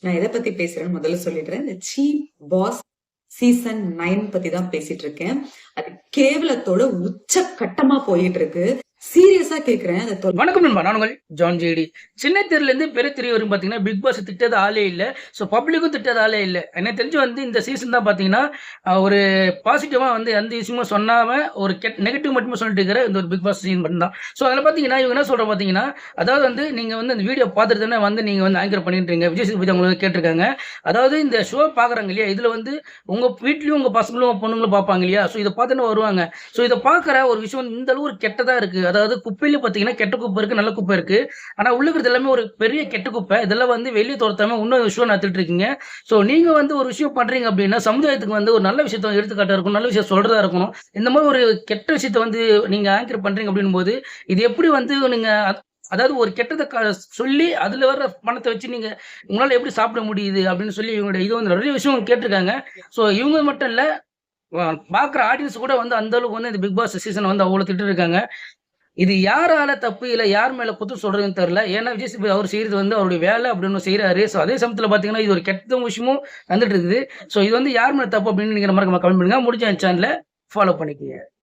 நான் எதை பத்தி பேசுறேன்னு முதல்ல சொல்லிடுறேன். இந்த சீப் பாஸ் சீசன் 9 பத்தி தான் பேசிட்டு இருக்கேன். அது கேவலத்தோட உச்ச கட்டமா போயிட்டு இருக்கு. சீரியஸா கேக்குறேன். வணக்கம் நண்பா, நான் உங்கள் ஜான் ஜேடி. சின்ன தெருலேருந்து பெரிய தெரிய வரும் பார்த்தீங்கன்னா பிக் பாஸ் திட்டது ஆளே இல்லை. ஸோ பப்ளிக்கும் திட்டது ஆளே இல்லை. எனக்கு தெரிஞ்சு வந்து இந்த சீசன் தான் பார்த்தீங்கன்னா ஒரு பாசிட்டிவாக வந்து எந்த விஷயமும் சொன்னாமல் ஒரு நெகட்டிவ் மட்டுமே சொல்லிட்டு இருக்கிற இந்த ஒரு பிக் பாஸ் சீசன் மட்டும் தான். ஸோ அதில் பார்த்தீங்கன்னா இவங்க என்ன சொல்கிற பார்த்தீங்கன்னா, அதாவது வந்து நீங்கள் வந்து அந்த வீடியோ பார்த்துட்டு தானே வந்து நீங்கள் வந்து ஆங்கர் பண்ணிட்டுருங்க. விஜய் சேதுபதி அவங்க கேட்டிருக்காங்க. அதாவது இந்த ஷோ பார்க்குறாங்க இல்லையா, இதில் வந்து உங்கள் வீட்லேயும் உங்கள் பசங்களும் பொண்ணுங்களும் பார்ப்பாங்க இல்லையா, ஸோ இதை பார்த்துன்னு வருவாங்க. ஸோ இதை பார்க்குற ஒரு விஷயம் இந்த அளவு ஒரு கெட்டதாக இருக்குது. அதாவது குப்பையில பார்த்தீங்கன்னா கெட்ட குப்பை இருக்குது, நல்ல குப்பை இருக்குது. ஆனால் உள்ள இருக்கிறது எல்லாமே ஒரு பெரிய கெட்ட குப்பை. இதெல்லாம் வந்து வெளியே துரத்தாமல் இன்னொரு விஷயம் நடத்திட்டு இருக்கீங்க. ஸோ நீங்கள் வந்து ஒரு விஷயம் பண்ணுறீங்க அப்படின்னா சமுதாயத்துக்கு வந்து ஒரு நல்ல விஷயத்த எடுத்துக்காட்டாக இருக்கணும், நல்ல விஷயம் சொல்கிறதா இருக்கணும். இந்த மாதிரி ஒரு கெட்ட விஷயத்த வந்து நீங்கள் ஆங்கர் பண்ணுறீங்க அப்படின் போது இது எப்படி வந்து நீங்கள் அதாவது ஒரு கெட்டதை சொல்லி அதில் வர்ற பணத்தை வச்சு நீங்கள் உங்களால் எப்படி சாப்பிட முடியுது அப்படின்னு சொல்லி இவங்களுடைய இது வந்து நிறைய விஷயம் கேட்டிருக்காங்க. ஸோ இவங்க மட்டும் இல்லை, பார்க்குற ஆடியன்ஸ் கூட வந்து அந்த அளவுக்கு வந்து இந்த பிக் பாஸ் சீசன் வந்து அவ்வளோ திட்டு இருக்காங்க. இது யாரால தப்பு இல்லை, யார் மேல குத்தம் சொல்றதுன்னு தெரியல. ஏன்னா விஜய் சேதுபதி அவர் செய்யறது வந்து அவருடைய வேலை அப்படின்னு செய்யறாரு. ஸோ அதே சமயத்தில் பார்த்தீங்கன்னா இது ஒரு கெட்ட விஷயமும் வந்துட்டு இருக்குது. ஸோ இது வந்து யார் மேல தப்பு அப்படின்னு நீங்க மறக்காம கமெண்ட் பண்ணுங்க. முடிஞ்ச சேனலை ஃபாலோ பண்ணிக்கோங்க.